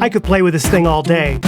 I could play with this thing all day.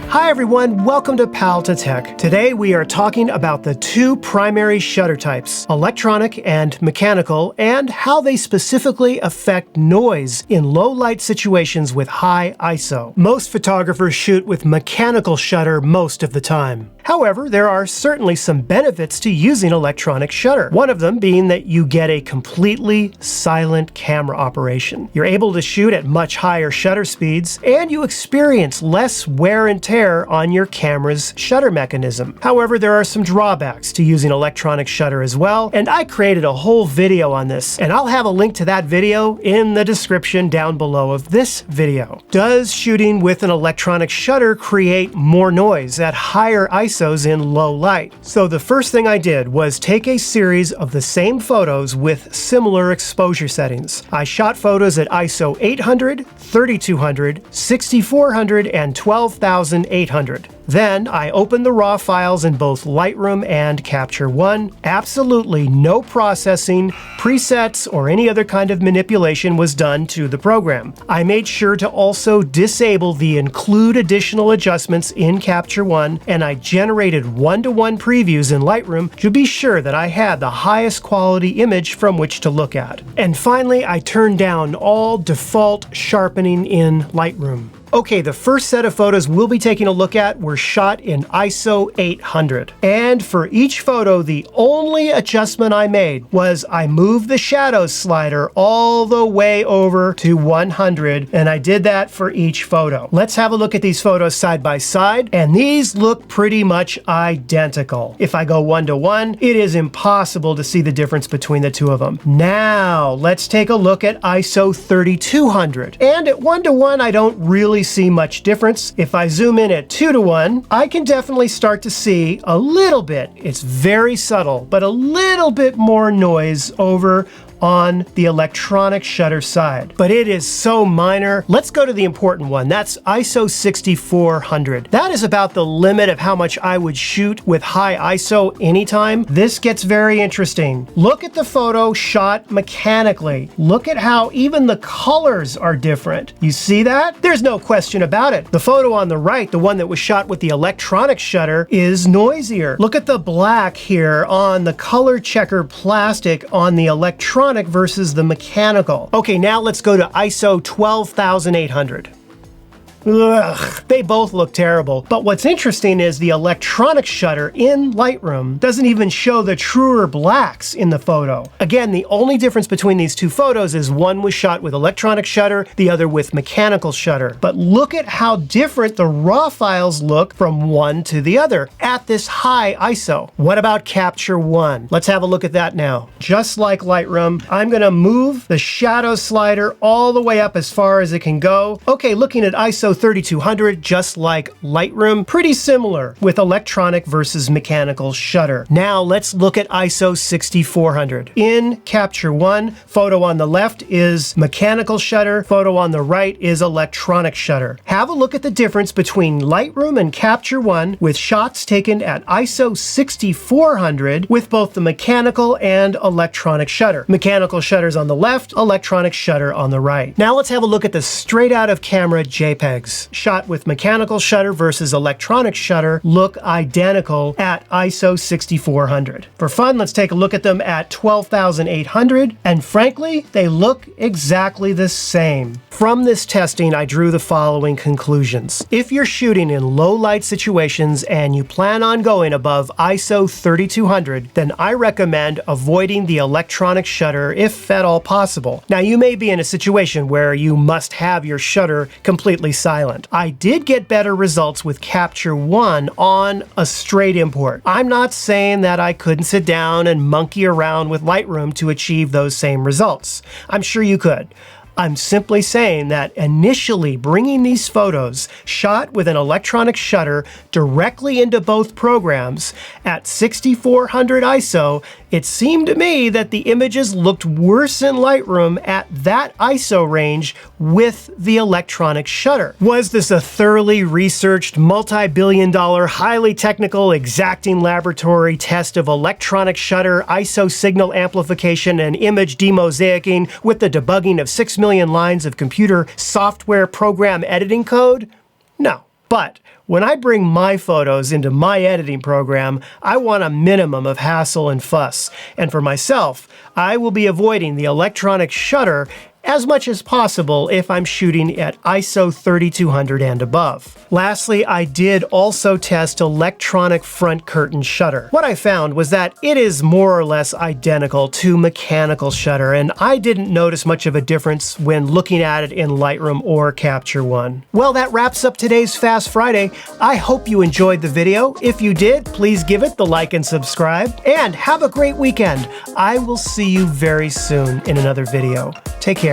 Hi everyone, welcome to Pal to Tech. Today we are talking about the two primary shutter types, electronic and mechanical, and how they specifically affect noise in low light situations with high ISO. Most photographers shoot with mechanical shutter most of the time. However, there are certainly some benefits to using electronic shutter. One of them being that you get a completely silent camera operation. You're able to shoot at much higher shutter speeds, and you experience less wear and tear on your camera's shutter mechanism. However, there are some drawbacks to using electronic shutter as well, and I created a whole video on this, and I'll have a link to that video in the description down below of this video. Does shooting with an electronic shutter create more noise at higher ISOs in low light? So the first thing I did was take a series of the same photos with similar exposure settings. I shot photos at ISO 800, 3200, 6400, and 12800. Then I opened the RAW files in both Lightroom and Capture One. Absolutely no processing, presets, or any other kind of manipulation was done to the program. I made sure to also disable the Include Additional Adjustments in Capture One, and I generated one-to-one previews in Lightroom to be sure that I had the highest quality image from which to look at. And finally, I turned down all default sharpening in Lightroom. Okay, the first set of photos we'll be taking a look at were shot in ISO 800. And for each photo, the only adjustment I made was I moved the shadows slider all the way over to 100, and I did that for each photo. Let's have a look at these photos side by side, and these look pretty much identical. If I go one-to-one, it is impossible to see the difference between the two of them. Now, let's take a look at ISO 3200. And at one-to-one, I don't really see much difference. If I zoom in at 2-to-1, I can definitely start to see a little bit. It's very subtle, but a little bit more noise over on the electronic shutter side. But it is so minor. Let's go to the important one. That's ISO 6400. That is about the limit of how much I would shoot with high ISO anytime. This gets very interesting. Look at the photo shot mechanically. Look at how even the colors are different. You see that? There's no question about it. The photo on the right, the one that was shot with the electronic shutter, is noisier. Look at the black here on the color checker plastic on the electronic versus the mechanical. Okay, now let's go to ISO 12800. Ugh, they both look terrible. But what's interesting is the electronic shutter in Lightroom doesn't even show the truer blacks in the photo. Again, the only difference between these two photos is one was shot with electronic shutter, the other with mechanical shutter. But look at how different the RAW files look from one to the other at this high ISO. What about Capture One? Let's have a look at that now. Just like Lightroom, I'm gonna move the shadow slider all the way up as far as it can go. Okay, looking at ISO 3200, just like Lightroom, pretty similar with electronic versus mechanical shutter. Now let's look at ISO 6400. In Capture One, photo on the left is mechanical shutter, photo on the right is electronic shutter. Have a look at the difference between Lightroom and Capture One with shots taken at ISO 6400 with both the mechanical and electronic shutter. Mechanical shutters on the left, electronic shutter on the right. Now let's have a look at the straight out of camera JPEGs. Shot with mechanical shutter versus electronic shutter look identical at ISO 6400. For fun, let's take a look at them at 12800, and frankly, they look exactly the same. From this testing, I drew the following conclusions. If you're shooting in low light situations and you plan on going above ISO 3200, then I recommend avoiding the electronic shutter if at all possible. Now, you may be in a situation where you must have your shutter completely silent. I did get better results with Capture One on a straight import. I'm not saying that I couldn't sit down and monkey around with Lightroom to achieve those same results. I'm sure you could. I'm simply saying that initially bringing these photos shot with an electronic shutter directly into both programs at 6400 ISO, it seemed to me that the images looked worse in Lightroom at that ISO range with the electronic shutter. Was this a thoroughly researched, multi-billion-dollar, highly technical, exacting laboratory test of electronic shutter, ISO signal amplification, and image demosaicing with the debugging of 6 million lines of computer software program editing code? No. But when I bring my photos into my editing program, I want a minimum of hassle and fuss. And for myself, I will be avoiding the electronic shutter as much as possible if I'm shooting at ISO 3200 and above. Lastly, I did also test electronic front curtain shutter. What I found was that it is more or less identical to mechanical shutter, and I didn't notice much of a difference when looking at it in Lightroom or Capture One. Well, that wraps up today's Fast Friday. I hope you enjoyed the video. If you did, please give it the like and subscribe, and have a great weekend. I will see you very soon in another video. Take care.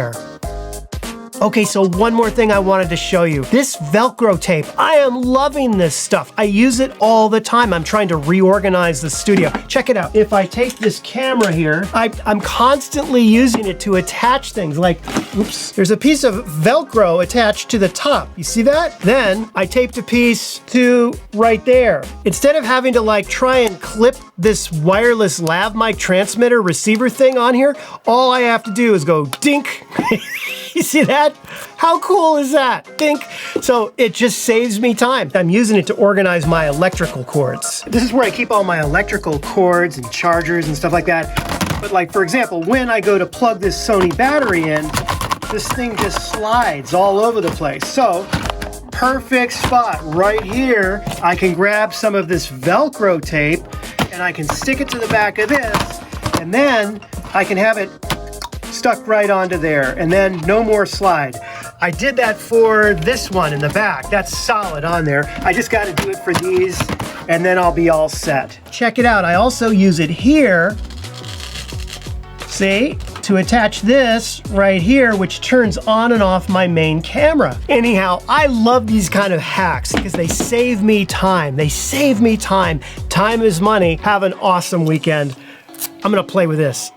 Okay, so one more thing I wanted to show you. This Velcro tape, I am loving this stuff. I use it all the time. I'm trying to reorganize the studio. Check it out. If I take this camera here, I'm constantly using it to attach things like, oops, there's a piece of Velcro attached to the top. You see that? Then I taped a piece to right there. Instead of having to like try and clip this wireless lav mic transmitter receiver thing on here, all I have to do is go dink. You see that? How cool is that? Think. So it just saves me time. I'm using it to organize my electrical cords. This is where I keep all my electrical cords and chargers and stuff like that. But like, for example, when I go to plug this Sony battery in, this thing just slides all over the place. So perfect spot right here. I can grab some of this Velcro tape and I can stick it to the back of this, and then I can have it stuck right onto there, and then no more slide. I did that for this one in the back. That's solid on there. I just got to do it for these, and then I'll be all set. Check it out. I also use it here, see, to attach this right here, which turns on and off my main camera. Anyhow, I love these kind of hacks because they save me time. They save me time. Time is money. Have an awesome weekend. I'm gonna play with this.